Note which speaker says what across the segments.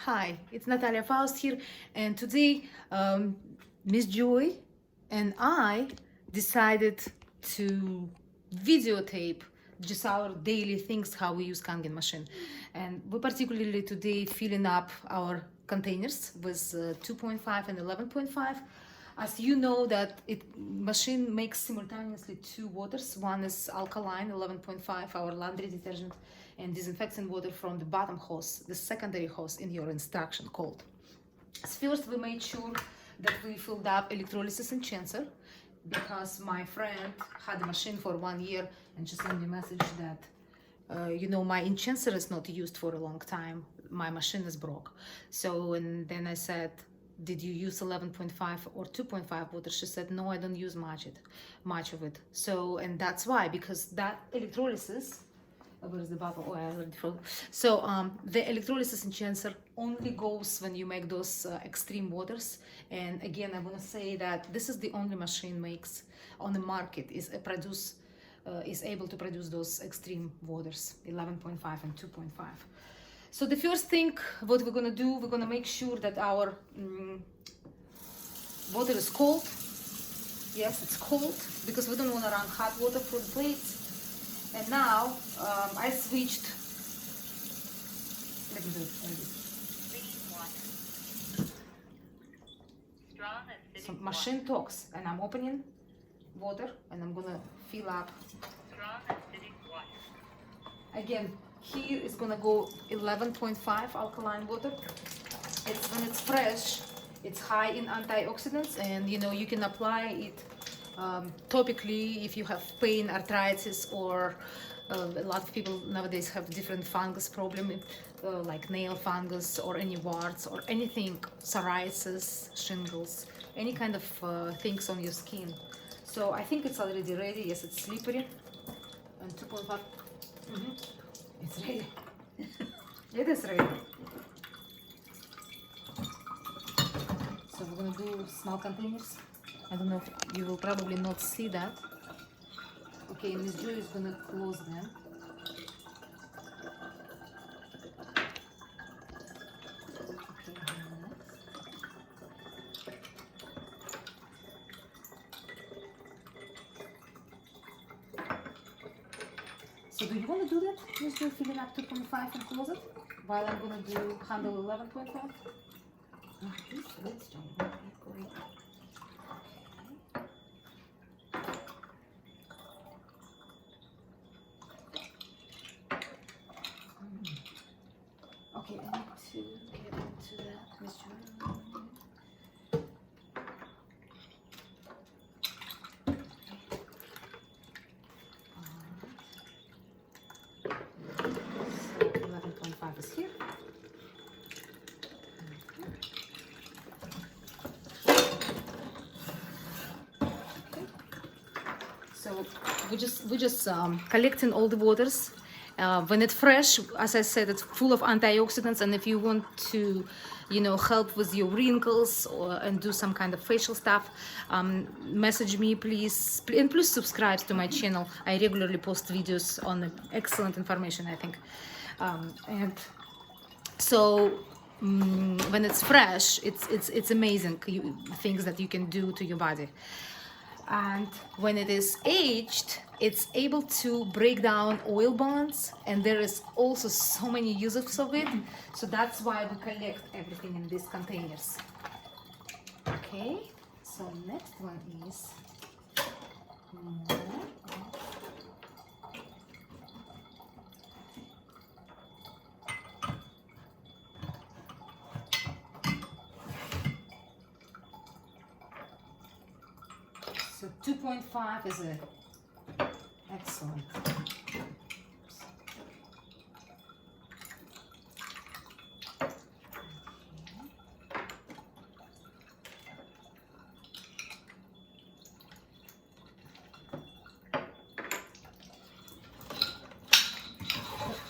Speaker 1: Hi, it's Natalia Faust here, and today Miss Joy and I decided to videotape just our daily things, how we use Kangen machine. And we particularly today filling up our containers with 2.5 and 11.5. As you know that it machine makes simultaneously two waters. One is alkaline 11.5, our laundry detergent and disinfectant water from the bottom hose, the secondary hose in your instruction code. First, we made sure that we filled up electrolysis enhancer because my friend had a machine for 1 year and she sent me a message that my enhancer is not used for a long time. My machine is broke. So, and then I said, did you use 11.5 or 2.5 water? She said, no, I don't use much of it. So, and that's why, because that electrolysis, where's the bottle? Oh, I already froze. So the electrolysis enhancer only goes when you make those extreme waters. And again, I want to say that this is the only machine makes on the market is able to produce those extreme waters, 11.5 and 2.5. So the first thing, what we're gonna do, we're gonna make sure that our water is cold. Yes, it's cold because we don't want to run hot water through the plates. And now I switched. Let me do it like this. So machine talks, and I'm opening water, and I'm gonna fill up. Again, here is gonna go 11.5 alkaline water. It's when it's fresh, it's high in antioxidants, and you can apply it topically if you have pain, arthritis, or a lot of people nowadays have different fungus problem, like nail fungus or any warts or anything, psoriasis, shingles, any kind of things on your skin. So I think it's already ready. Yes, it's slippery. And 2.5. It's ready. It is ready. So we're gonna do small containers. I don't know if you will probably not see that. Okay, Miss Joy is gonna close them. So do you want to do that, Miss Joy, filling up 2.5 and close it? While I'm gonna do handle 11.5? Let's do it. Great. Okay, I need to get into that, Miss Joy. Is here. So we just collecting all the waters. When it's fresh, as I said, it's full of antioxidants, and if you want to, help with your wrinkles and do some kind of facial stuff, message me, please, and please subscribe to my channel. I regularly post videos on excellent information, I think. And so when it's fresh, it's amazing things that you can do to your body. And when it is aged, it's able to break down oil bonds, and there is also so many uses of it. So that's why we collect everything in these containers. Okay, so next one is more. So 2.5 is excellent.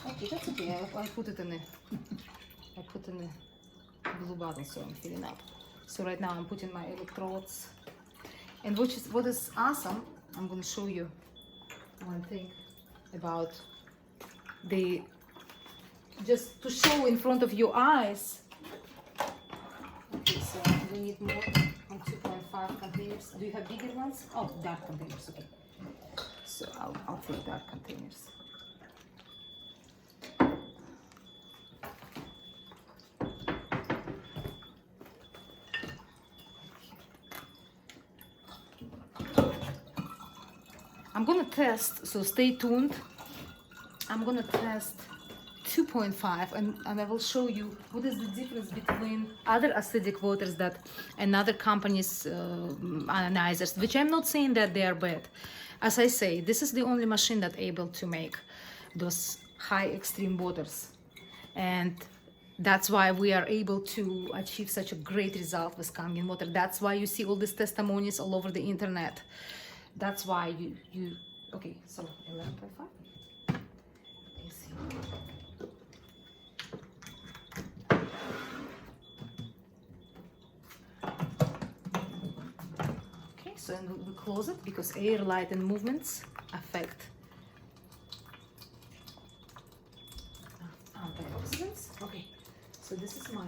Speaker 1: Okay, that's okay. I put it in a blue bottle, so I'm filling up. So right now I'm putting my electrodes. And what is awesome, I'm going to show you one thing about just to show in front of your eyes we need more on 2.5 containers. Do you have bigger ones? Oh, dark containers, okay. So I'll take dark containers. I'm gonna test, so stay tuned. I'm gonna test 2.5 and I will show you what is the difference between other acidic waters that and other companies analyzers, which I'm not saying that they are bad. As I say, this is the only machine that able to make those high extreme waters, and that's why we are able to achieve such a great result with Kangen Water. That's why you see all these testimonies all over the internet. That's why you okay, so 11.5. Okay, so we close it because air, light, and movements affect antioxidants. Okay, so this is my.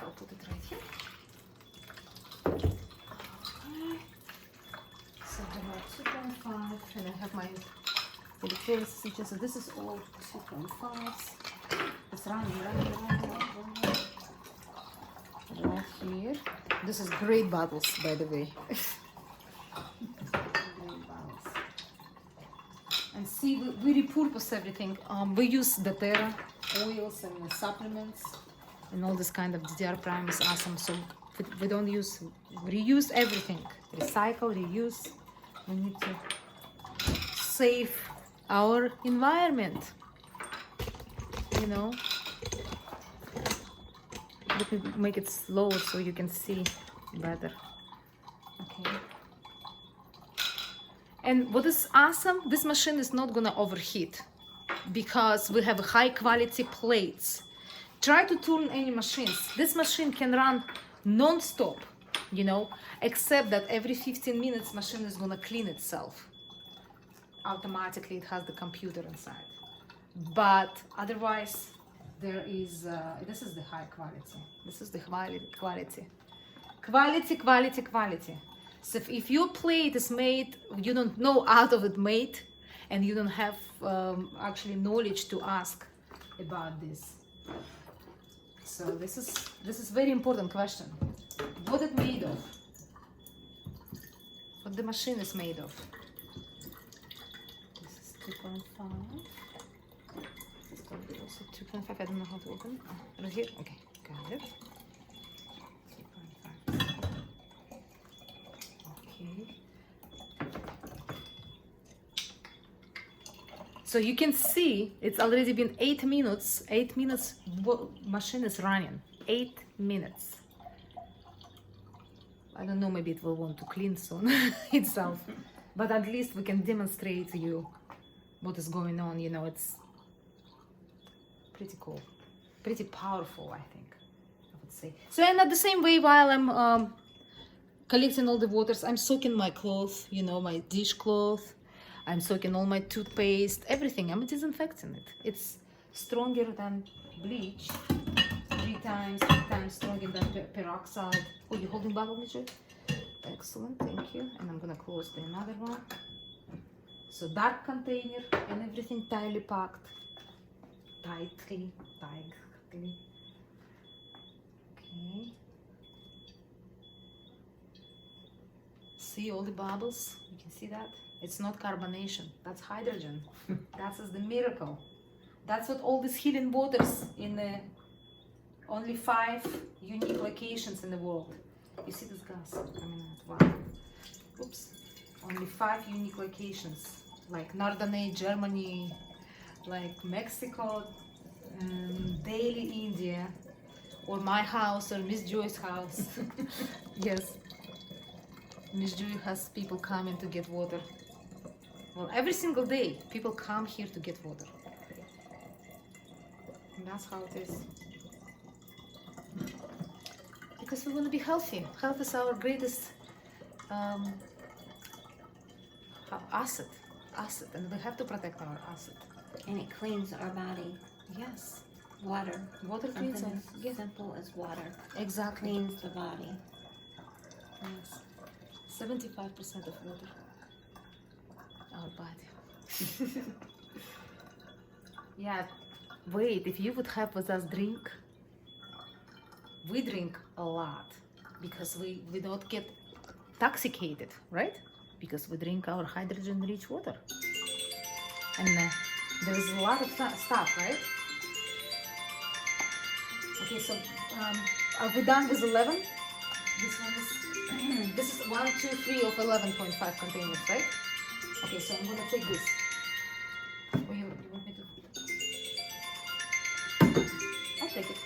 Speaker 1: I'll put it right here. So I have 2.5, and I have my filtration system. So this is all 2.5s. It's running. Right here. This is great bottles, by the way. Great bottles. And see, we repurpose everything. We use doTERRA oils and supplements, and all this kind of DDR prime is awesome. So we don't reuse everything. Recycle, reuse. We need to save our environment, you know. Let me make it slow so you can see better. Okay. And what is awesome, this machine is not gonna overheat because we have high quality plates. Try to turn any machines. This machine can run non-stop, you know, except that every 15 minutes machine is gonna clean itself. Automatically it has the computer inside. But otherwise there is, this is the high quality. This is the quality. Quality. So if your plate is made, you don't know out of it made, and you don't have actually knowledge to ask about this. So this is very important question. What it made of? What the machine is made of? This is 2.5. This is probably also 2.5. I don't know how to open. Oh, right here. Okay, got it. 2.5. Okay. So you can see it's already been 8 minutes. 8 minutes. Machine is running. 8 minutes. I don't know, maybe it will want to clean soon itself, but at least we can demonstrate to you what is going on. You know, it's pretty cool, pretty powerful, I think, I would say. So, and at the same way, while I'm collecting all the waters, I'm soaking my clothes, you know, my dishcloth, I'm soaking all my toothpaste, everything. I'm disinfecting it. It's stronger than bleach. 3 times stronger than peroxide. Oh, you're holding bottle, Richard? Excellent, thank you. And I'm gonna close the another one. So dark container and everything tightly packed. Tightly. Okay. See all the bubbles? You can see that? It's not carbonation, that's hydrogen. That's the miracle. That's what all these healing waters in the only 5 unique locations in the world. You see this gas coming out? Wow. Oops. Only 5 unique locations, like Norderney, Germany, like Mexico, Delhi, India, or my house, or Miss Joy's house. Yes. Miss Joy has people coming to get water. Well, every single day, people come here to get water. And that's how it is. Because we want to be healthy. Health is our greatest asset, and we have to protect our asset.
Speaker 2: And it cleans our body.
Speaker 1: Yes.
Speaker 2: Water.
Speaker 1: Water cleans us.
Speaker 2: Something as simple as water.
Speaker 1: Exactly.
Speaker 2: Cleans the body.
Speaker 1: Yes. 75% of water. Our body. Yeah. Wait, if you would have with us drink, we drink a lot because we don't get intoxicated, right? Because we drink our hydrogen-rich water. And there's a lot of stuff, right? Okay, so are we done with 11? This one is, this is 1, 2, 3 of 11.5 containers, right? Okay, so I'm gonna take this. Oh, you want me to? I'll take it.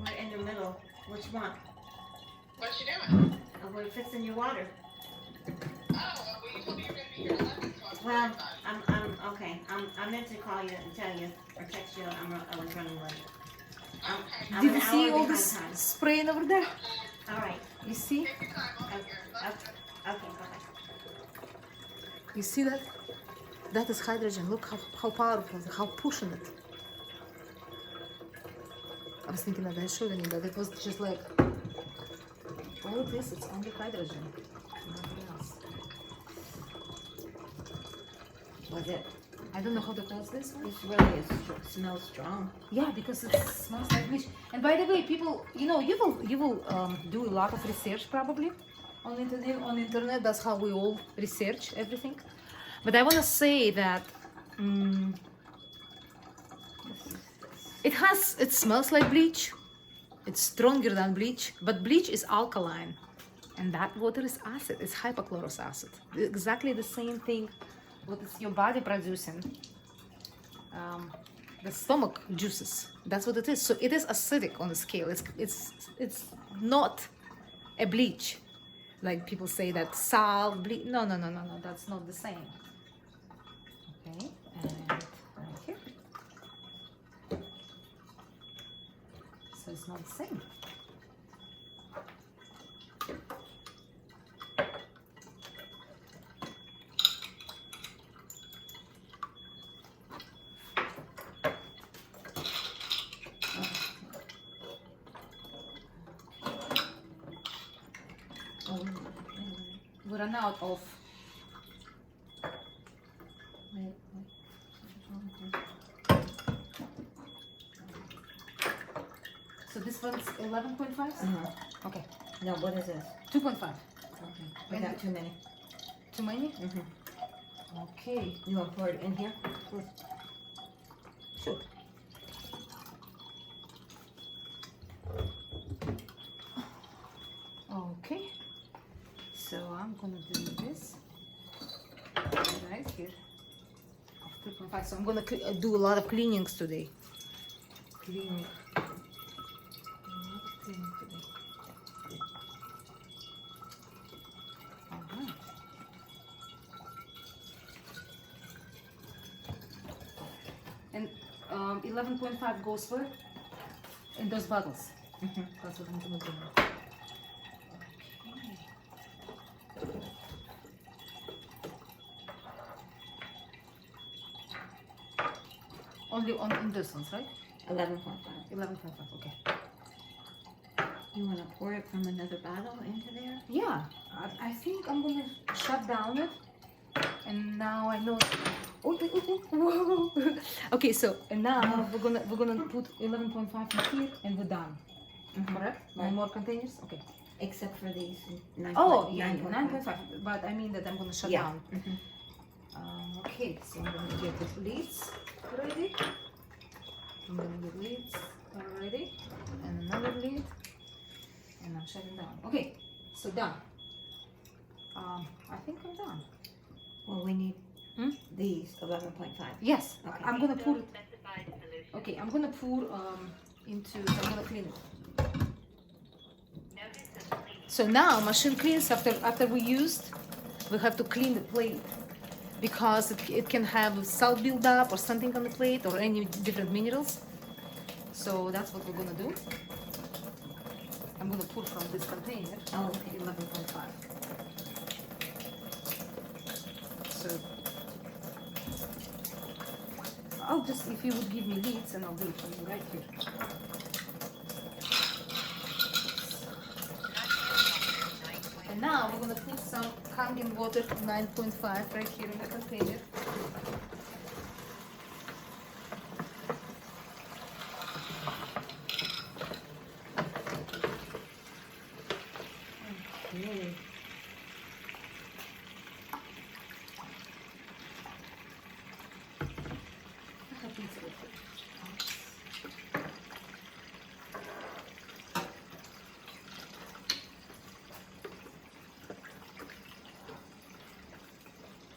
Speaker 2: We're in the middle. Which one?
Speaker 3: What you doing?
Speaker 2: We're fixing your water.
Speaker 3: Oh, well, you told me you were going to be here at 11, so I'm
Speaker 2: Well,
Speaker 3: fine.
Speaker 2: I'm okay. I meant to call you and tell you or text you. I was running late.
Speaker 3: Okay.
Speaker 2: I'm
Speaker 1: Did
Speaker 2: an
Speaker 1: you see
Speaker 2: hour
Speaker 1: all
Speaker 2: behind
Speaker 1: this
Speaker 2: time.
Speaker 1: spraying over there?
Speaker 2: All right.
Speaker 1: You see?
Speaker 3: Take your time. I'll be here. Love
Speaker 2: Okay. Bye.
Speaker 1: You see that? That is hydrogen. Look how powerful, how pushing it. I was thinking that I showed you, but it was just like all it is. It's only hydrogen, nothing else.
Speaker 2: Was it?
Speaker 1: I don't know how to close this one.
Speaker 2: This really is smells strong.
Speaker 1: Yeah, because it smells like bleach. And by the way, people, you know, you will do a lot of research probably on internet. On internet, that's how we all research everything. But I want to say that it smells like bleach. It's stronger than bleach, but bleach is alkaline, and that water is acid. It's hypochlorous acid. Exactly the same thing what is your body producing. The stomach juices. That's what it is. So it is acidic on the scale. It's not a bleach, like people say that salt bleach. No. That's not the same. Okay, and right here. So it's not the same. We run out of. So this one's 11.5? Okay.
Speaker 2: No, what is this?
Speaker 1: 2.5.
Speaker 2: Okay. We got too many.
Speaker 1: Too many?
Speaker 2: Mm-hmm.
Speaker 1: Okay.
Speaker 2: You want to pour it in here?
Speaker 1: Sure. Okay. So I'm gonna do this right here. 2.5. So I'm gonna do a lot of cleanings today. Cleaning. A lot of cleaning today. Alright. And 11.5 goes where? In those bottles.
Speaker 2: Mm-hmm.
Speaker 1: That's what I'm gonna do now. Only in this ones, right?
Speaker 2: 11.5.
Speaker 1: 11.5, okay.
Speaker 2: You want to pour it from another bottle into there?
Speaker 1: Yeah, I think I'm gonna shut down it. And now I know. Whoa. Okay, so and now we're gonna put 11.5 in here and we're done.
Speaker 2: Mm-hmm.
Speaker 1: Correct? No
Speaker 2: Right.
Speaker 1: more containers? Okay.
Speaker 2: Except for these 9.
Speaker 1: Oh, yeah,
Speaker 2: 9.5.
Speaker 1: 9.5. But I mean that I'm gonna shut
Speaker 2: Yeah.
Speaker 1: down.
Speaker 2: Mm-hmm.
Speaker 1: Okay, so I'm gonna get the lids ready. I'm gonna get lids ready. And another lid. And I'm shutting down. Okay, so done. I think I'm done.
Speaker 2: Well, we need
Speaker 1: Hmm?
Speaker 2: these 11.5.
Speaker 1: Yes,
Speaker 2: Okay.
Speaker 1: I'm gonna pour. Okay, I'm gonna pour into. I'm gonna clean it. So now machine cleans after we used. We have to clean the plate because it can have salt buildup or something on the plate or any different minerals. So that's what we're gonna do. I'm gonna pour from this container.
Speaker 2: Oh, okay.
Speaker 1: 11.5. So I'll just, if you would give me leads, and I'll do it for you right here. now we're gonna put some Kangen Water 9.5 right here in the container. Okay.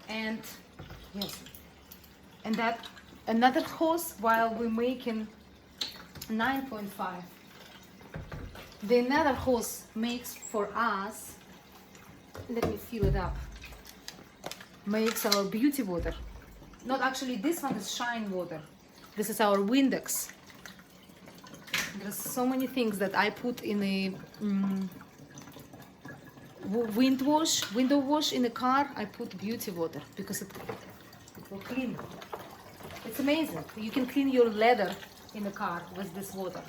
Speaker 1: And yes, and that another hose while we're making 9.5. The another hose makes for us, let me fill it up, makes our beauty water. Not actually, this one is shine water. This is our windex. There's so many things that I put in a window wash in the car. I put beauty water because it will clean. It's amazing. You can clean your leather in the car with this water.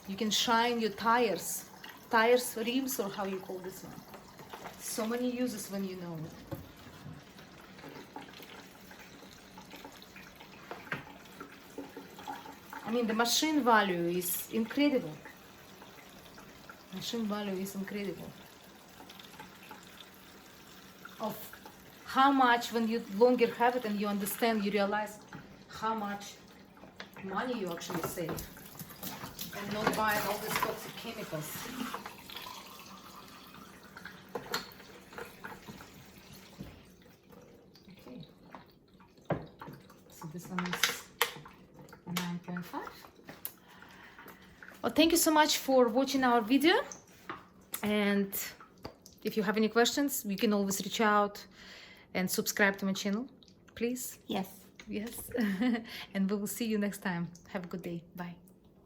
Speaker 1: You can shine your tires, rims, or how you call this one. So many uses when you know it. I mean, the machine value is incredible. Machine value is incredible. Of how much, when you longer have it and you understand, you realize how much money you actually save and not buying all these toxic chemicals. Okay. So this one is 9.5. Well, thank you so much for watching our video, and if you have any questions, you can always reach out and subscribe to my channel, please.
Speaker 2: Yes.
Speaker 1: Yes. And we will see you next time. Have a good day. Bye.